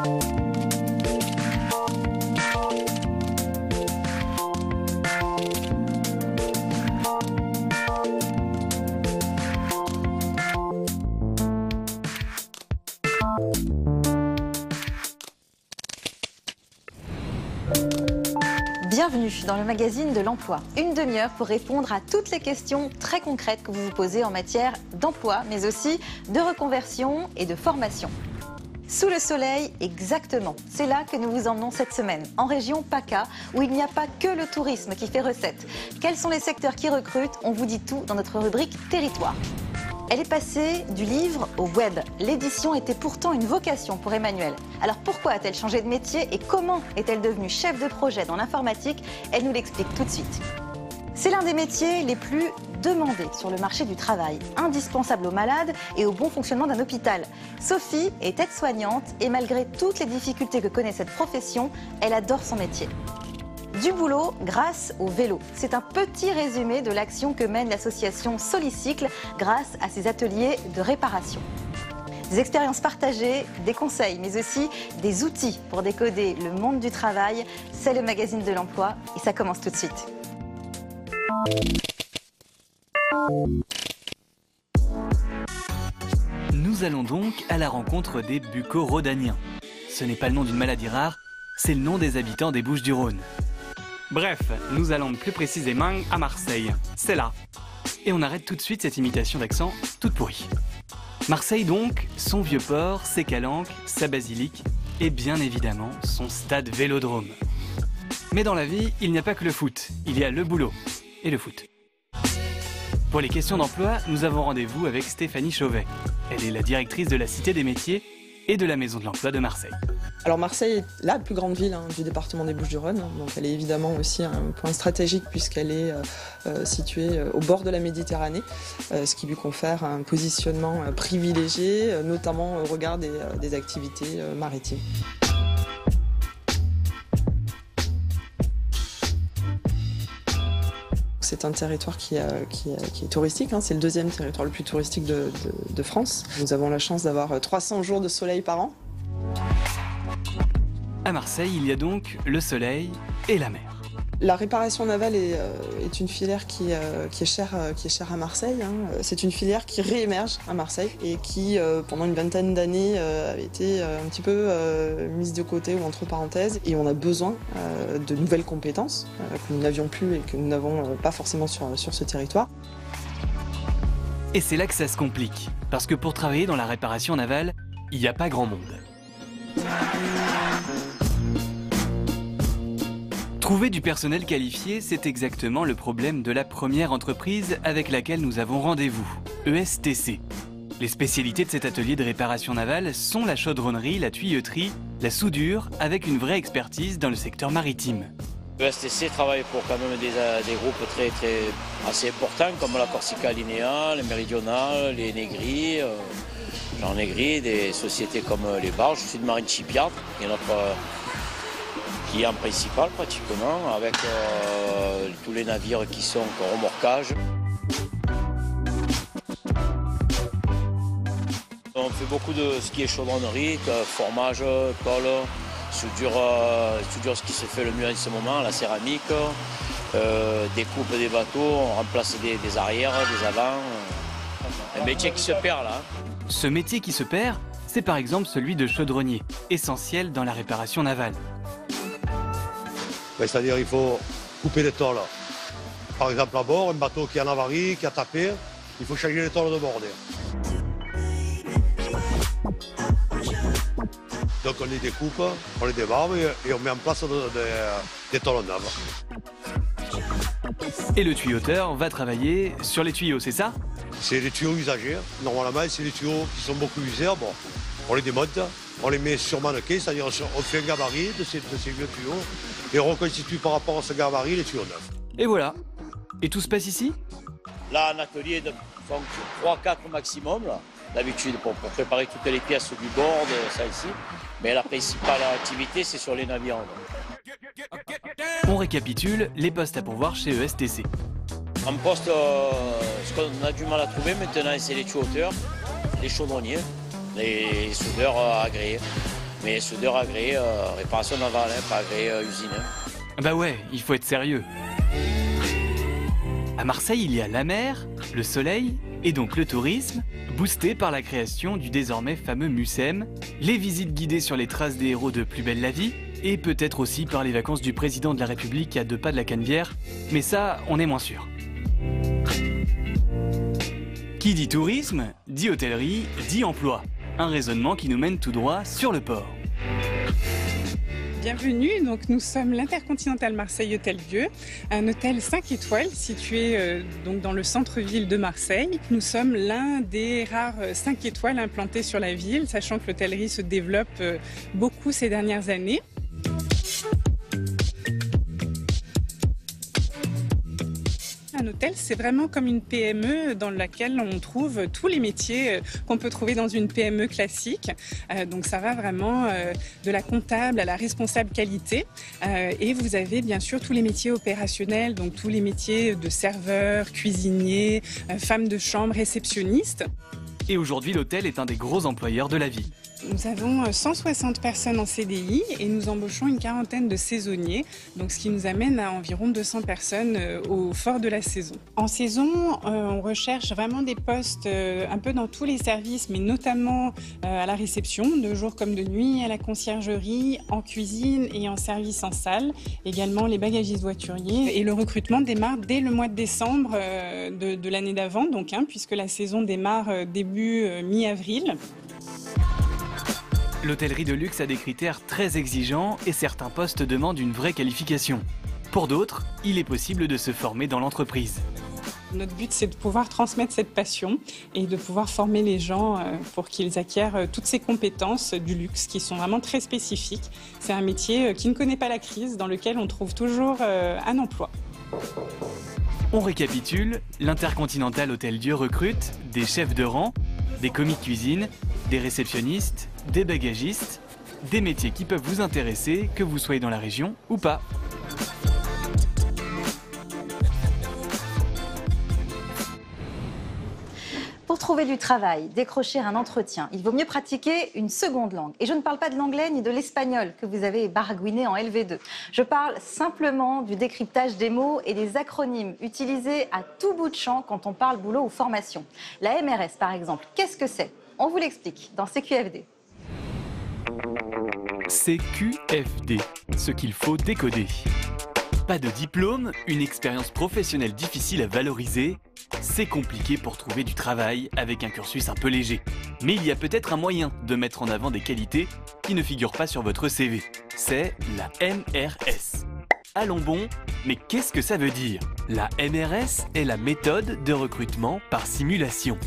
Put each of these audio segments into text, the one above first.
Bienvenue dans le magazine de l'emploi. Une demi-heure pour répondre à toutes les questions très concrètes que vous vous posez en matière d'emploi, mais aussi de reconversion et de formation. Sous le soleil, exactement. C'est là que nous vous emmenons cette semaine, en région PACA, où il n'y a pas que le tourisme qui fait recette. Quels sont les secteurs qui recrutent? On vous dit tout dans notre rubrique Territoire. Elle est passée du livre au web. L'édition était pourtant une vocation pour Emmanuelle. Alors pourquoi a-t-elle changé de métier et comment est-elle devenue chef de projet dans l'informatique? Elle nous l'explique tout de suite. C'est l'un des métiers les plus demandés sur le marché du travail, indispensable aux malades et au bon fonctionnement d'un hôpital. Sophie est aide-soignante et malgré toutes les difficultés que connaît cette profession, elle adore son métier. Du boulot grâce au vélo. C'est un petit résumé de l'action que mène l'association Solicycle grâce à ses ateliers de réparation. Des expériences partagées, des conseils, mais aussi des outils pour décoder le monde du travail. C'est le magazine de l'emploi et ça commence tout de suite. Nous allons donc à la rencontre des bucco-rhodaniens. Ce n'est pas le nom d'une maladie rare, c'est le nom des habitants des Bouches-du-Rhône. Bref, nous allons plus précisément à Marseille. C'est là. Et on arrête tout de suite cette imitation d'accent toute pourrie. Marseille donc, son vieux port, ses calanques, sa basilique et bien évidemment son stade Vélodrome. Mais dans la vie, il n'y a pas que le foot, il y a le boulot et le foot. Pour les questions d'emploi, nous avons rendez-vous avec Stéphanie Chauvet. Elle est la directrice de la Cité des métiers et de la Maison de l'emploi de Marseille. Alors Marseille est la plus grande ville du département des Bouches-du-Rhône, donc elle est évidemment aussi un point stratégique puisqu'elle est située au bord de la Méditerranée, ce qui lui confère un positionnement privilégié, notamment au regard des activités maritimes. C'est un territoire qui est touristique, c'est le deuxième territoire le plus touristique de France. Nous avons la chance d'avoir 300 jours de soleil par an. À Marseille, il y a donc le soleil et la mer. La réparation navale est une filière qui est chère à Marseille. C'est une filière qui réémerge à Marseille et qui, pendant une vingtaine d'années, avait été un petit peu mise de côté ou entre parenthèses. Et on a besoin de nouvelles compétences que nous n'avions plus et que nous n'avons pas forcément sur ce territoire. Et c'est là que ça se complique, parce que pour travailler dans la réparation navale, il n'y a pas grand monde. Trouver du personnel qualifié, c'est exactement le problème de la première entreprise avec laquelle nous avons rendez-vous, ESTC. Les spécialités de cet atelier de réparation navale sont la chaudronnerie, la tuyauterie, la soudure, avec une vraie expertise dans le secteur maritime. ESTC travaille pour quand même des groupes assez importants comme la Corsica Linea, les Méridionales, les Negri, Jean Negri, des sociétés comme les Barges, Sud Marine Shipyard, qui est notre client principal pratiquement, avec tous les navires qui sont en remorquage. On fait beaucoup de ce qui est chaudronnerie, formage, colle, soudure, ce qui se fait le mieux en ce moment, la céramique, découpe des bateaux, on remplace des arrières, des avants. Un métier qui se perd là. Ce métier qui se perd, c'est par exemple celui de chaudronnier, essentiel dans la réparation navale. C'est-à-dire qu'il faut couper les tôles. Par exemple à bord, un bateau qui est en avarie, qui a tapé, il faut changer les tôles de bord. Donc on les découpe, on les débarbe et on met en place des tôles neuves. Et le tuyauteur va travailler sur les tuyaux, c'est ça? C'est des tuyaux usagés. Normalement, c'est des tuyaux qui sont beaucoup usés. Bon, on les démonte, on les met sur mannequin, c'est-à-dire on fait un gabarit de ces vieux tuyaux et on reconstitue par rapport à ce gabarit les tuyaux neufs. Et voilà. Et tout se passe ici? Là, un atelier de 3-4 maximum, d'habitude, pour préparer toutes les pièces du board, ça ici. Mais la principale activité, c'est sur les navires. On récapitule les postes à pourvoir chez ESTC. En poste, ce qu'on a du mal à trouver maintenant, c'est les tuyauteurs, les chaudronniers, les soudeurs agréés. Mais soudeur agréé, réparation navale, pas agréé usine. Bah ouais, il faut être sérieux. À Marseille, il y a la mer, le soleil et donc le tourisme, boosté par la création du désormais fameux MUSEM, les visites guidées sur les traces des héros de Plus belle la vie, et peut-être aussi par les vacances du président de la République à 2 pas de la Canebière, mais ça, on est moins sûr. Qui dit tourisme, dit hôtellerie, dit emploi. Un raisonnement qui nous mène tout droit sur le port. Bienvenue, donc nous sommes l'Intercontinental Marseille Hôtel-Dieu, un hôtel 5 étoiles situé donc dans le centre-ville de Marseille. Nous sommes l'un des rares 5 étoiles implantés sur la ville, sachant que l'hôtellerie se développe beaucoup ces dernières années. Un hôtel, c'est vraiment comme une PME dans laquelle on trouve tous les métiers qu'on peut trouver dans une PME classique. Donc ça va vraiment de la comptable à la responsable qualité. Et vous avez bien sûr tous les métiers opérationnels, donc tous les métiers de serveur, cuisinier, femme de chambre, réceptionniste. Et aujourd'hui, l'hôtel est un des gros employeurs de la ville. Nous avons 160 personnes en CDI et nous embauchons une quarantaine de saisonniers, donc ce qui nous amène à environ 200 personnes au fort de la saison. En saison, on recherche vraiment des postes un peu dans tous les services, mais notamment à la réception, de jour comme de nuit, à la conciergerie, en cuisine et en service en salle, également les bagagistes voituriers. Et le recrutement démarre dès le mois de décembre de l'année d'avant, donc, puisque la saison démarre début mi-avril. L'hôtellerie de luxe a des critères très exigeants et certains postes demandent une vraie qualification. Pour d'autres, il est possible de se former dans l'entreprise. Notre but, c'est de pouvoir transmettre cette passion et de pouvoir former les gens pour qu'ils acquièrent toutes ces compétences du luxe qui sont vraiment très spécifiques. C'est un métier qui ne connaît pas la crise, dans lequel on trouve toujours un emploi. On récapitule, l'Intercontinental Hôtel-Dieu recrute des chefs de rang, des commis de cuisine, des réceptionnistes, des bagagistes, des métiers qui peuvent vous intéresser, que vous soyez dans la région ou pas. Pour trouver du travail, décrocher un entretien, il vaut mieux pratiquer une seconde langue. Et je ne parle pas de l'anglais ni de l'espagnol que vous avez baragouiné en LV2. Je parle simplement du décryptage des mots et des acronymes utilisés à tout bout de champ quand on parle boulot ou formation. La MRS, par exemple, qu'est-ce que c'est ? On vous l'explique dans CQFD. CQFD, ce qu'il faut décoder. Pas de diplôme, une expérience professionnelle difficile à valoriser, c'est compliqué pour trouver du travail avec un cursus un peu léger. Mais il y a peut-être un moyen de mettre en avant des qualités qui ne figurent pas sur votre CV. C'est la MRS. Allons bon, mais qu'est-ce que ça veut dire ? La MRS est la méthode de recrutement par simulation.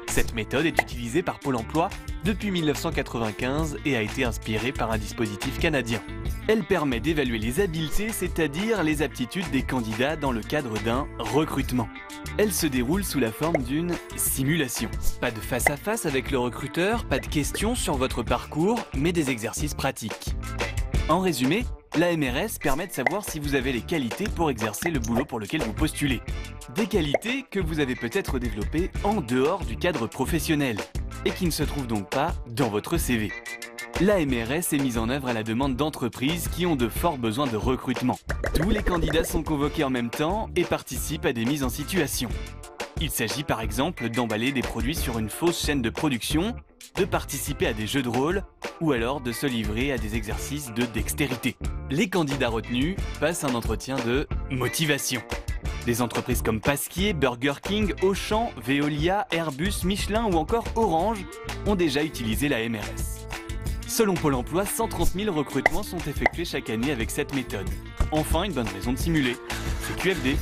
Cette méthode est utilisée par Pôle emploi depuis 1995 et a été inspirée par un dispositif canadien. Elle permet d'évaluer les habiletés, c'est-à-dire les aptitudes des candidats dans le cadre d'un recrutement. Elle se déroule sous la forme d'une simulation. Pas de face-à-face avec le recruteur, pas de questions sur votre parcours, mais des exercices pratiques. En résumé, la MRS permet de savoir si vous avez les qualités pour exercer le boulot pour lequel vous postulez. Des qualités que vous avez peut-être développées en dehors du cadre professionnel et qui ne se trouvent donc pas dans votre CV. La MRS est mise en œuvre à la demande d'entreprises qui ont de forts besoins de recrutement. Tous les candidats sont convoqués en même temps et participent à des mises en situation. Il s'agit par exemple d'emballer des produits sur une fausse chaîne de production, de participer à des jeux de rôle ou alors de se livrer à des exercices de dextérité. Les candidats retenus passent un entretien de motivation. Des entreprises comme Pasquier, Burger King, Auchan, Veolia, Airbus, Michelin ou encore Orange ont déjà utilisé la MRS. Selon Pôle emploi, 130 000 recrutements sont effectués chaque année avec cette méthode. Enfin, une bonne raison de simuler. C'est QFD.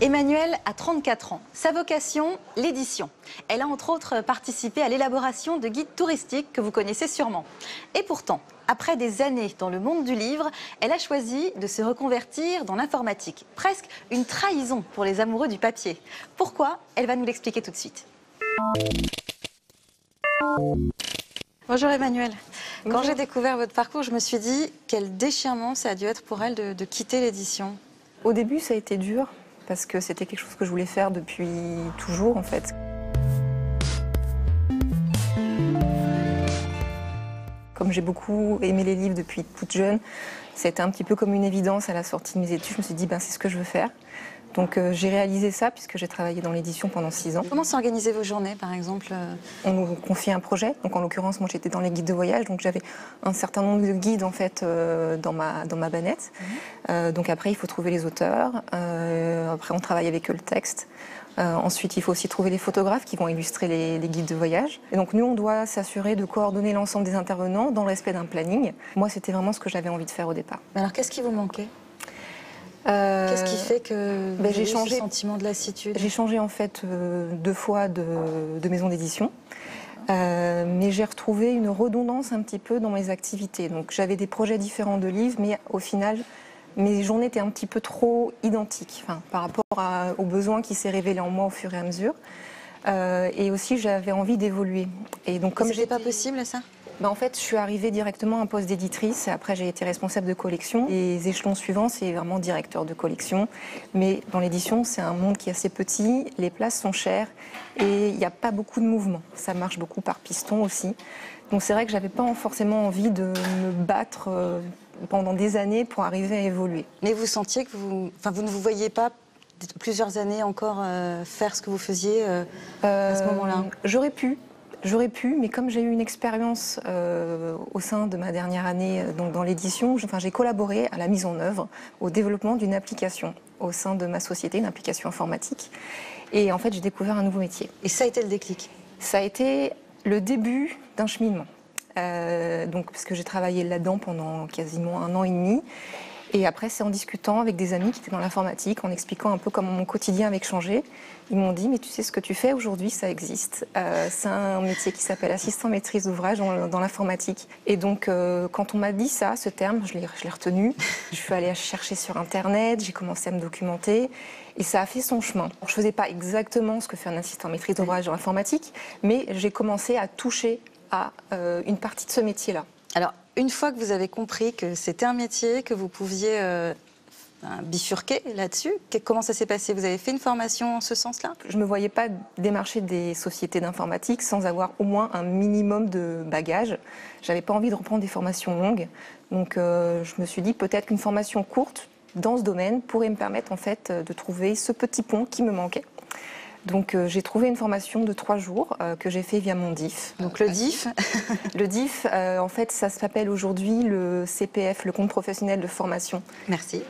Emmanuelle a 34 ans. Sa vocation, l'édition. Elle a entre autres participé à l'élaboration de guides touristiques que vous connaissez sûrement. Et pourtant, après des années dans le monde du livre, elle a choisi de se reconvertir dans l'informatique. Presque une trahison pour les amoureux du papier. Pourquoi ? Elle va nous l'expliquer tout de suite. Bonjour Emmanuelle. Quand j'ai découvert votre parcours, je me suis dit quel déchirement ça a dû être pour elle de quitter l'édition. Au début, ça a été dur. Parce que c'était quelque chose que je voulais faire depuis toujours, en fait. comme j'ai beaucoup aimé les livres depuis toute jeune, c'était un petit peu comme une évidence à la sortie de mes études. Je me suis dit, c'est ce que je veux faire. Donc j'ai réalisé ça puisque j'ai travaillé dans l'édition pendant 6 ans. Comment s'organisaient vos journées, par exemple? On nous confiait un projet. Donc en l'occurrence, moi j'étais dans les guides de voyage, donc j'avais un certain nombre de guides en fait dans ma bannette. Donc après, il faut trouver les auteurs. Après, on travaille avec eux le texte. Ensuite, il faut aussi trouver les photographes qui vont illustrer les guides de voyage. Et donc nous, on doit s'assurer de coordonner l'ensemble des intervenants dans le respect d'un planning. Moi, c'était vraiment ce que j'avais envie de faire au départ. Alors, qu'est-ce qui vous manquait? Qu'est-ce qui fait que vous avez ce sentiment de lassitude? J'ai changé en fait 2 fois de maison d'édition. Mais j'ai retrouvé une redondance un petit peu dans mes activités. Donc j'avais des projets différents de livres, mais au final, mes journées étaient un petit peu trop identiques par rapport aux besoins qui s'est révélé en moi au fur et à mesure. Et aussi, j'avais envie d'évoluer. Et donc, comme c'était pas possible, ça? En fait, je suis arrivée directement à un poste d'éditrice. Après, j'ai été responsable de collection. Les échelons suivants, c'est vraiment directeur de collection. Mais dans l'édition, c'est un monde qui est assez petit. Les places sont chères et il n'y a pas beaucoup de mouvement. Ça marche beaucoup par piston aussi. Donc, c'est vrai que j'avais pas forcément envie de me battre pendant des années pour arriver à évoluer. Mais vous sentiez que vous ne vous voyiez pas plusieurs années encore faire ce que vous faisiez à ce moment-là? J'aurais pu, mais comme j'ai eu une expérience au sein de ma dernière année donc dans l'édition, j'ai collaboré à la mise en œuvre, au développement d'une application au sein de ma société, une application informatique. Et en fait, j'ai découvert un nouveau métier. Et ça a été le déclic? Ça a été le début d'un cheminement. Parce que j'ai travaillé là-dedans pendant quasiment 1 an et demi. Et après, c'est en discutant avec des amis qui étaient dans l'informatique, en expliquant un peu comment mon quotidien avait changé. Ils m'ont dit, mais tu sais ce que tu fais aujourd'hui, ça existe. C'est un métier qui s'appelle assistant maîtrise d'ouvrage dans l'informatique. Et donc, quand on m'a dit ça, ce terme, je l'ai retenu. Je suis allée chercher sur Internet, j'ai commencé à me documenter. Et ça a fait son chemin. Je ne faisais pas exactement ce que fait un assistant maîtrise d'ouvrage dans l'informatique, mais j'ai commencé à toucher à une partie de ce métier-là. Alors, une fois que vous avez compris que c'était un métier, que vous pouviez bifurquer là-dessus, comment ça s'est passé? Vous avez fait une formation en ce sens-là? Je ne me voyais pas démarcher des sociétés d'informatique sans avoir au moins un minimum de bagage. Je n'avais pas envie de reprendre des formations longues. Donc, je me suis dit peut-être qu'une formation courte dans ce domaine pourrait me permettre en fait, de trouver ce petit pont qui me manquait. Donc j'ai trouvé une formation de 3 jours que j'ai fait via mon DIF. Donc le DIF Le DIF, en fait, ça s'appelle aujourd'hui le CPF, le compte professionnel de formation. Merci.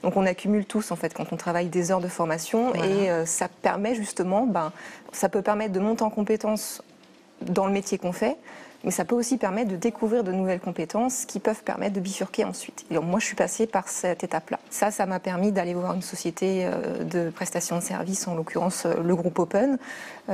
Donc on accumule tous, en fait, quand on travaille des heures de formation. Voilà. Et ça permet justement, ça peut permettre de monter en compétences dans le métier qu'on fait, mais ça peut aussi permettre de découvrir de nouvelles compétences qui peuvent permettre de bifurquer ensuite. Et donc moi, je suis passée par cette étape-là. Ça m'a permis d'aller voir une société de prestation de services, en l'occurrence le groupe Open,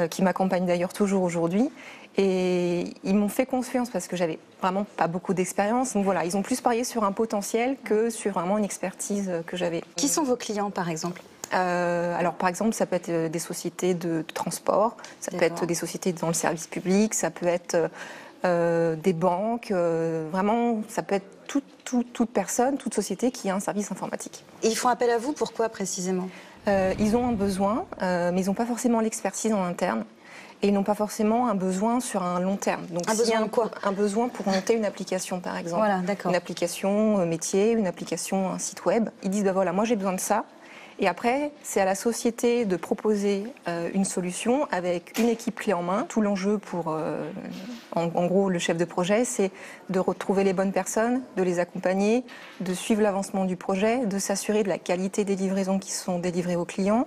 qui m'accompagne d'ailleurs toujours aujourd'hui. Et ils m'ont fait confiance parce que j'avais vraiment pas beaucoup d'expérience. Donc voilà, ils ont plus parié sur un potentiel que sur vraiment une expertise que j'avais. Qui sont vos clients, par exemple ? Alors, par exemple, ça peut être des sociétés de transport, ça peut être des sociétés dans le service public, ça peut être des banques, vraiment, ça peut être toute personne, toute société qui a un service informatique. Et ils font appel à vous, pourquoi précisément ? Ils ont un besoin, mais ils n'ont pas forcément l'expertise en interne. Et ils n'ont pas forcément un besoin sur un long terme. Donc, un besoin de quoi ? Un besoin pour monter une application, par exemple. Voilà, d'accord. Une application métier, une application, un site web. Ils disent, voilà, moi j'ai besoin de ça. Et après, c'est à la société de proposer une solution avec une équipe clé en main. Tout l'enjeu pour, en gros, le chef de projet, c'est de retrouver les bonnes personnes, de les accompagner, de suivre l'avancement du projet, de s'assurer de la qualité des livraisons qui sont délivrées aux clients,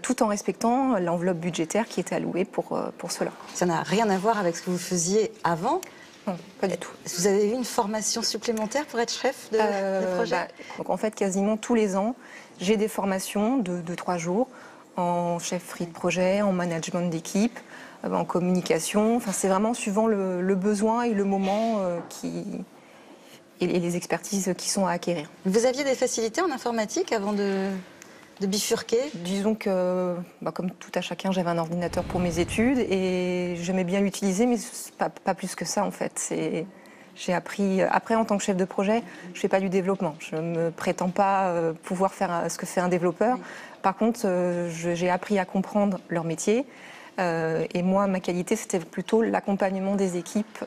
tout en respectant l'enveloppe budgétaire qui était allouée pour cela. Ça n'a rien à voir avec ce que vous faisiez avant ? Non, pas du tout. Vous avez eu une formation supplémentaire pour être chef de projet ? Donc en fait, quasiment tous les ans, j'ai des formations de 3 jours en chefferie de projet, en management d'équipe, en communication. Enfin, c'est vraiment suivant le besoin et le moment et les expertises qui sont à acquérir. Vous aviez des facilités en informatique avant de bifurquer ? Disons que, comme tout à chacun, j'avais un ordinateur pour mes études et j'aimais bien l'utiliser, mais pas plus que ça en fait. J'ai appris, après en tant que chef de projet, je ne fais pas du développement. Je ne me prétends pas pouvoir faire ce que fait un développeur. Par contre, j'ai appris à comprendre leur métier, Et moi, ma qualité, c'était plutôt l'accompagnement des équipes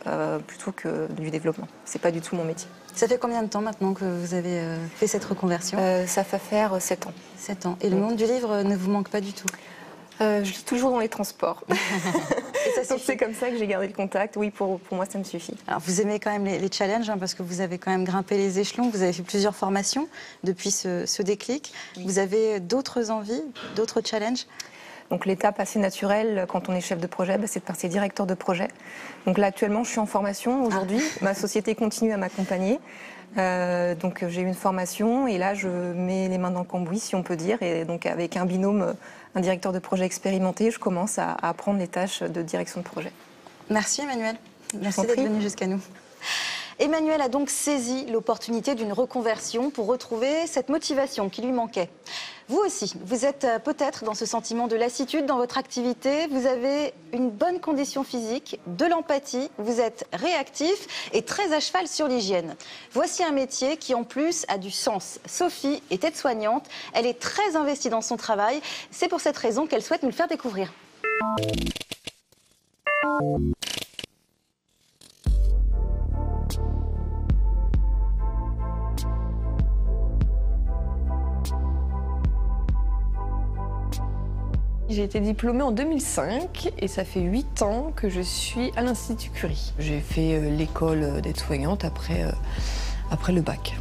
plutôt que du développement. C'est pas du tout mon métier. Ça fait combien de temps maintenant que vous avez fait cette reconversion? Ça fait faire 7 ans. 7 ans. Et le monde du livre ne vous manque pas du tout? Je lis toujours dans les transports. Et ça Donc c'est comme ça que j'ai gardé le contact. Oui, pour moi, ça me suffit. Alors, vous aimez quand même les challenges, hein, parce que vous avez quand même grimpé les échelons, vous avez fait plusieurs formations depuis ce déclic. Oui. Vous avez d'autres envies, d'autres challenges? Donc l'étape assez naturelle quand on est chef de projet, c'est de passer directeur de projet. Donc là actuellement je suis en formation aujourd'hui, ma société continue à m'accompagner. Donc j'ai eu une formation et là je mets les mains dans le cambouis si on peut dire. Et donc avec un binôme, un directeur de projet expérimenté, je commence à apprendre les tâches de direction de projet. Merci Emmanuelle, merci d'être venue jusqu'à nous. Emmanuelle a donc saisi l'opportunité d'une reconversion pour retrouver cette motivation qui lui manquait. Vous aussi, vous êtes peut-être dans ce sentiment de lassitude dans votre activité, vous avez une bonne condition physique, de l'empathie, vous êtes réactif et très à cheval sur l'hygiène. Voici un métier qui en plus a du sens. Sophie est aide-soignante, elle est très investie dans son travail, c'est pour cette raison qu'elle souhaite nous le faire découvrir. J'ai été diplômée en 2005 et ça fait 8 ans que je suis à l'Institut Curie. J'ai fait l'école d'aide-soignante après le bac.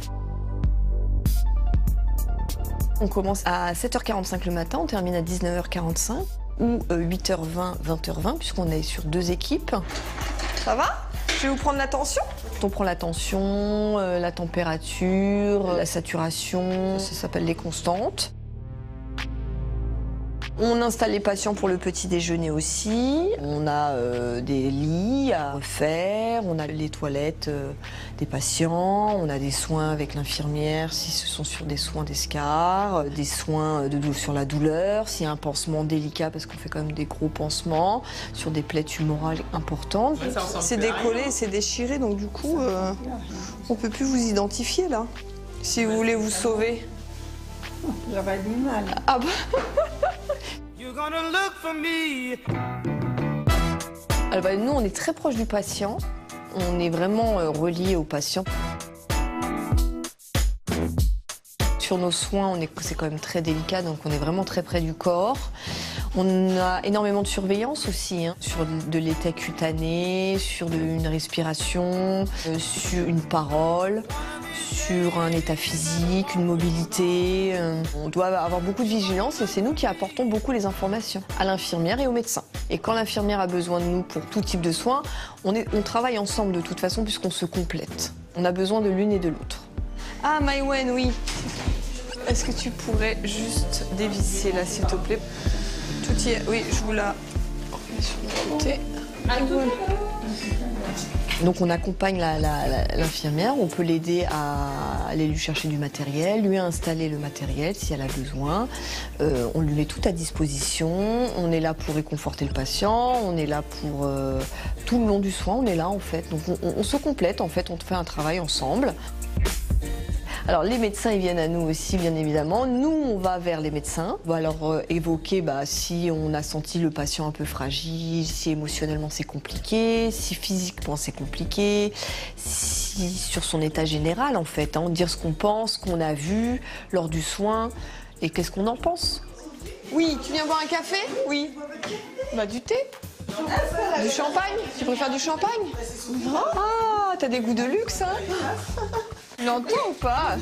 On commence à 7h45 le matin, on termine à 19h45 ou 8h20, 20h20 puisqu'on est sur 2 équipes. Ça va? Je vais vous prendre la tension. On prend la tension, la température, la saturation, ça s'appelle les constantes. On installe les patients pour le petit déjeuner aussi. On a des lits à refaire, on a les toilettes des patients, on a des soins avec l'infirmière si ce sont sur des soins d'escar, des soins sur la douleur, s'il y a un pansement délicat parce qu'on fait quand même des gros pansements, sur des plaies tumorales importantes. C'est décollé, c'est déchiré, donc du coup, on peut plus vous identifier là. Si vous voulez vous sauver. J'avais du mal. Ah bah. Alors bah, nous, on est très proche du patient. On est vraiment relié au patient. Sur nos soins, c'est quand même très délicat, donc on est vraiment très près du corps. On a énormément de surveillance aussi, hein, sur de l'état cutané, sur une respiration, sur une parole, sur un état physique, une mobilité. On doit avoir beaucoup de vigilance et c'est nous qui apportons beaucoup les informations à l'infirmière et au médecin. Et quand l'infirmière a besoin de nous pour tout type de soins, on travaille ensemble de toute façon puisqu'on se complète. On a besoin de l'une et de l'autre. Ah, Maïwen, oui. Est-ce que tu pourrais juste dévisser là, s'il te plaît? Tout y est. Oui, je vous la remets sur le côté. Donc on accompagne l'infirmière, on peut l'aider à aller lui chercher du matériel, lui installer le matériel si elle a besoin. On lui met tout à disposition, on est là pour réconforter le patient, on est là pour tout le long du soin, on est là en fait. Donc on se complète en fait, on fait un travail ensemble. Alors les médecins ils viennent à nous aussi bien évidemment, nous on va vers les médecins, on va leur évoquer si on a senti le patient un peu fragile, si émotionnellement c'est compliqué, si physiquement c'est compliqué, si sur son état général en fait, hein, dire ce qu'on pense, ce qu'on a vu lors du soin et qu'est-ce qu'on en pense. Oui, tu viens boire un café? Oui. Bah du thé? Du champagne? Tu préfères du champagne? Ah, t'as des goûts de luxe, hein? Non, toi ou pas?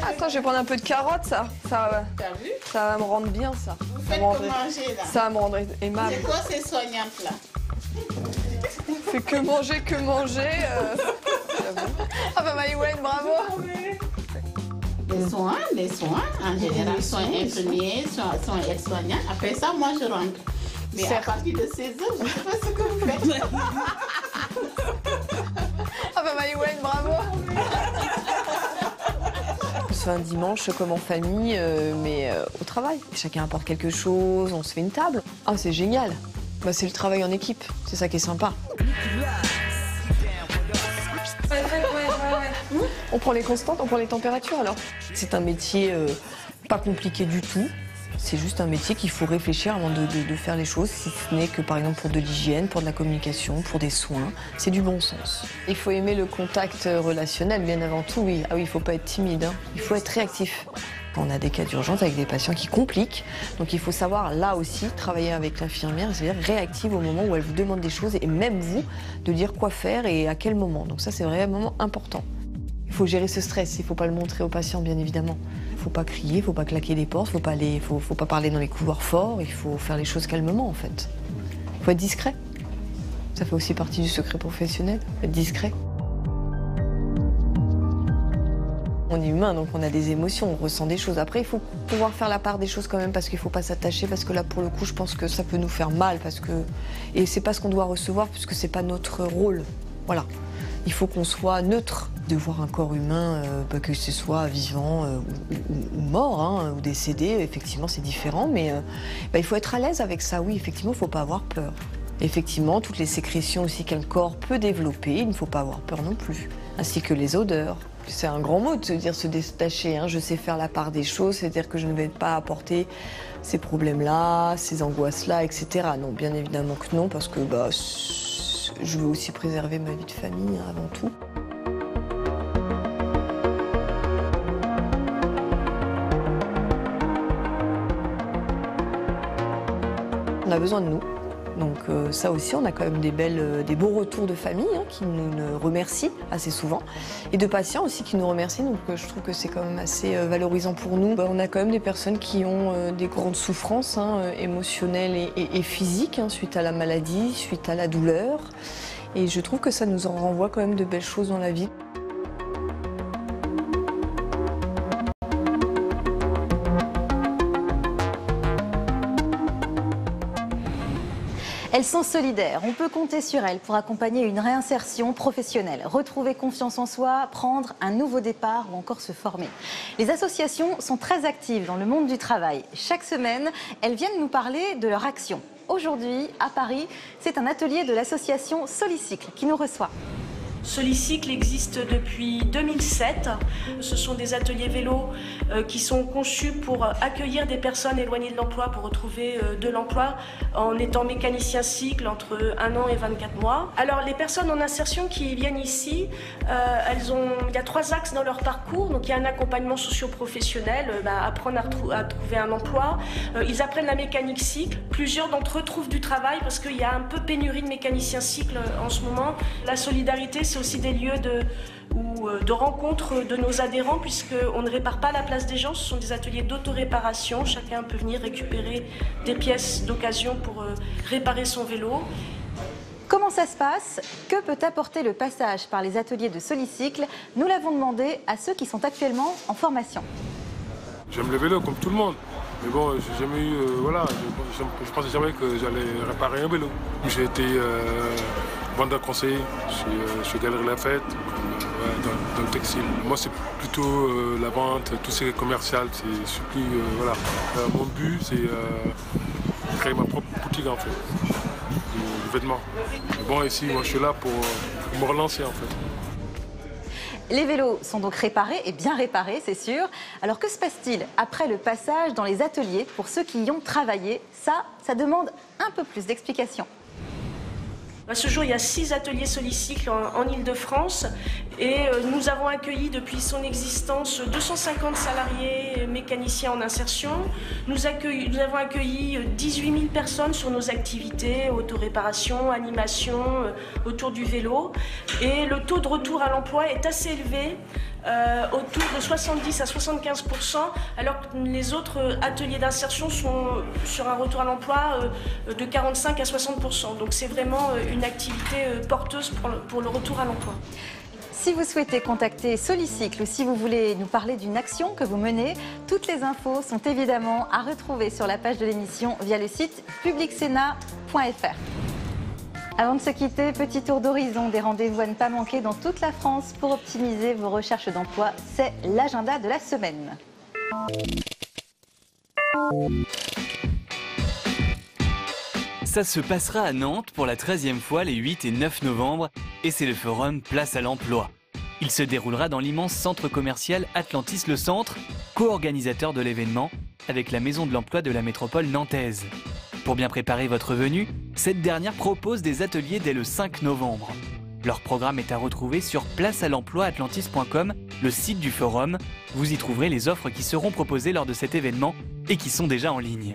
Attends, je vais prendre un peu de carotte, ça va me rendre bien, ça. Ça va me rendre aimable. C'est quoi ces soignantes là? C'est que manger, que manger. Ah bah Maïwen, bravo. Les soins, en général, soins infirmiers, soins aides-soignants. Après ça, moi je rentre. Mais à partir de 16 heures, je ne sais pas ce que vous faites. Ah bah Maïwen, bravo. On se fait un dimanche comme en famille, mais au travail. Chacun apporte quelque chose, on se fait une table. Ah, c'est génial. Bah, c'est le travail en équipe, c'est ça qui est sympa. On prend les constantes, on prend les températures alors. C'est un métier pas compliqué du tout. C'est juste un métier qu'il faut réfléchir avant de faire les choses, si ce n'est que par exemple pour de l'hygiène, pour de la communication, pour des soins. C'est du bon sens. Il faut aimer le contact relationnel, bien avant tout, oui. Ah oui, il ne faut pas être timide, hein. Il faut être réactif. On a des cas d'urgence avec des patients qui compliquent, donc il faut savoir là aussi travailler avec l'infirmière, c'est-à-dire réactive au moment où elle vous demande des choses et même vous de dire quoi faire et à quel moment. Donc ça c'est vraiment important. Il faut gérer ce stress, il ne faut pas le montrer aux patients bien évidemment. Il ne faut pas crier, il ne faut pas claquer les portes, il ne faut pas parler dans les couloirs forts, il faut faire les choses calmement en fait. Il faut être discret. Ça fait aussi partie du secret professionnel, être discret. On est humain, donc on a des émotions, on ressent des choses. Après, il faut pouvoir faire la part des choses quand même, parce qu'il ne faut pas s'attacher, parce que là, pour le coup, je pense que ça peut nous faire mal, et c'est pas ce qu'on doit recevoir, puisque c'est pas notre rôle. Voilà. Il faut qu'on soit neutre, de voir un corps humain, que ce soit vivant ou mort, hein, ou décédé, effectivement, c'est différent, mais il faut être à l'aise avec ça, oui, effectivement, il ne faut pas avoir peur. Effectivement, toutes les sécrétions aussi qu'un corps peut développer, il ne faut pas avoir peur non plus, ainsi que les odeurs. C'est un grand mot de se dire se détacher, hein. Je sais faire la part des choses, c'est-à-dire que je ne vais pas apporter ces problèmes-là, ces angoisses-là, etc. Non, bien évidemment que non, parce que je veux aussi préserver ma vie de famille, hein, avant tout. On a besoin de nous. Donc ça aussi, on a quand même des beaux retours de famille, hein, qui nous remercient assez souvent, et de patients aussi qui nous remercient, donc je trouve que c'est quand même assez valorisant pour nous. On a quand même des personnes qui ont des grandes souffrances, hein, émotionnelles et physiques, hein, suite à la maladie, suite à la douleur, et je trouve que ça nous en renvoie quand même de belles choses dans la vie. Elles sont solidaires, on peut compter sur elles pour accompagner une réinsertion professionnelle, retrouver confiance en soi, prendre un nouveau départ ou encore se former. Les associations sont très actives dans le monde du travail. Chaque semaine, elles viennent nous parler de leur action. Aujourd'hui, à Paris, c'est un atelier de l'association Solicycle qui nous reçoit. Solicycle existe depuis 2007. Ce sont des ateliers vélo qui sont conçus pour accueillir des personnes éloignées de l'emploi, pour retrouver de l'emploi en étant mécanicien cycle entre 1 an et 24 mois. Alors les personnes en insertion qui viennent ici, il y a 3 axes dans leur parcours. Donc il y a un accompagnement socio-professionnel, apprendre à trouver un emploi. Ils apprennent la mécanique cycle. Plusieurs d'entre eux trouvent du travail parce qu'il y a un peu pénurie de mécaniciens cycle en ce moment. La solidarité, c'est aussi des lieux de rencontre de nos adhérents, puisqu'on ne répare pas la place des gens, ce sont des ateliers d'autoréparation. Chacun peut venir récupérer des pièces d'occasion pour réparer son vélo. Comment ça se passe? Que peut apporter le passage par les ateliers de Solicycle? Nous l'avons demandé à ceux qui sont actuellement en formation. J'aime le vélo comme tout le monde. Mais bon, j'ai jamais eu, je pensais jamais que j'allais réparer un vélo. J'ai été vendeur conseiller chez Galerie Lafayette, dans le textile. Moi, c'est plutôt la vente, tout ce qui est commercial. C'est plus, mon but, c'est créer ma propre boutique, en fait, de vêtements. Mais bon, ici, moi, je suis là pour me relancer, en fait. Les vélos sont donc réparés, et bien réparés, c'est sûr. Alors que se passe-t-il après le passage dans les ateliers pour ceux qui y ont travaillé? Ça demande un peu plus d'explications. À ce jour, il y a 6 ateliers Solicycle en Ile-de-France et nous avons accueilli depuis son existence 250 salariés mécaniciens en insertion. Nous avons accueilli 18 000 personnes sur nos activités, autoréparation, animation, autour du vélo. Et le taux de retour à l'emploi est assez élevé. Autour de 70 à 75%, alors que les autres ateliers d'insertion sont sur un retour à l'emploi de 45 à 60%. Donc c'est vraiment une activité porteuse pour le retour à l'emploi. Si vous souhaitez contacter Solicycle ou si vous voulez nous parler d'une action que vous menez, toutes les infos sont évidemment à retrouver sur la page de l'émission via le site publicsena.fr. Avant de se quitter, petit tour d'horizon des rendez-vous à ne pas manquer dans toute la France pour optimiser vos recherches d'emploi. C'est l'agenda de la semaine. Ça se passera à Nantes pour la 13e fois les 8 et 9 novembre et c'est le forum Place à l'emploi. Il se déroulera dans l'immense centre commercial Atlantis Le Centre, co-organisateur de l'événement, avec la Maison de l'Emploi de la métropole nantaise. Pour bien préparer votre venue, cette dernière propose des ateliers dès le 5 novembre. Leur programme est à retrouver sur placealemploi-atlantis.com, le site du forum. Vous y trouverez les offres qui seront proposées lors de cet événement et qui sont déjà en ligne.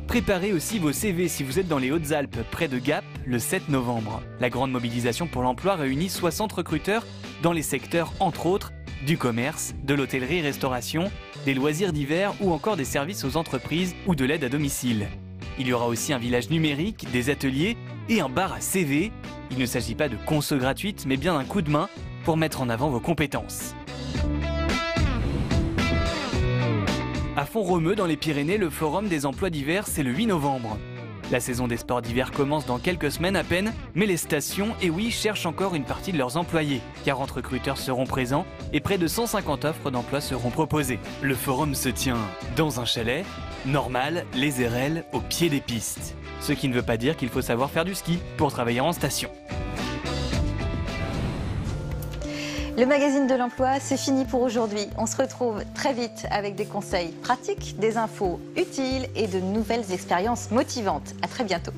Préparez aussi vos CV si vous êtes dans les Hautes-Alpes, près de Gap, le 7 novembre. La grande mobilisation pour l'emploi réunit 60 recruteurs dans les secteurs, entre autres, du commerce, de l'hôtellerie-restauration, des loisirs d'hiver ou encore des services aux entreprises ou de l'aide à domicile. Il y aura aussi un village numérique, des ateliers et un bar à CV. Il ne s'agit pas de conso gratuite, mais bien d'un coup de main pour mettre en avant vos compétences. À Font-Romeu, dans les Pyrénées, le Forum des emplois d'hiver, c'est le 8 novembre. La saison des sports d'hiver commence dans quelques semaines à peine, mais les stations, cherchent encore une partie de leurs employés. 40 recruteurs seront présents et près de 150 offres d'emploi seront proposées. Le forum se tient dans un chalet, normal, les RL, au pied des pistes. Ce qui ne veut pas dire qu'il faut savoir faire du ski pour travailler en station. Le magazine de l'emploi, c'est fini pour aujourd'hui. On se retrouve très vite avec des conseils pratiques, des infos utiles et de nouvelles expériences motivantes. À très bientôt.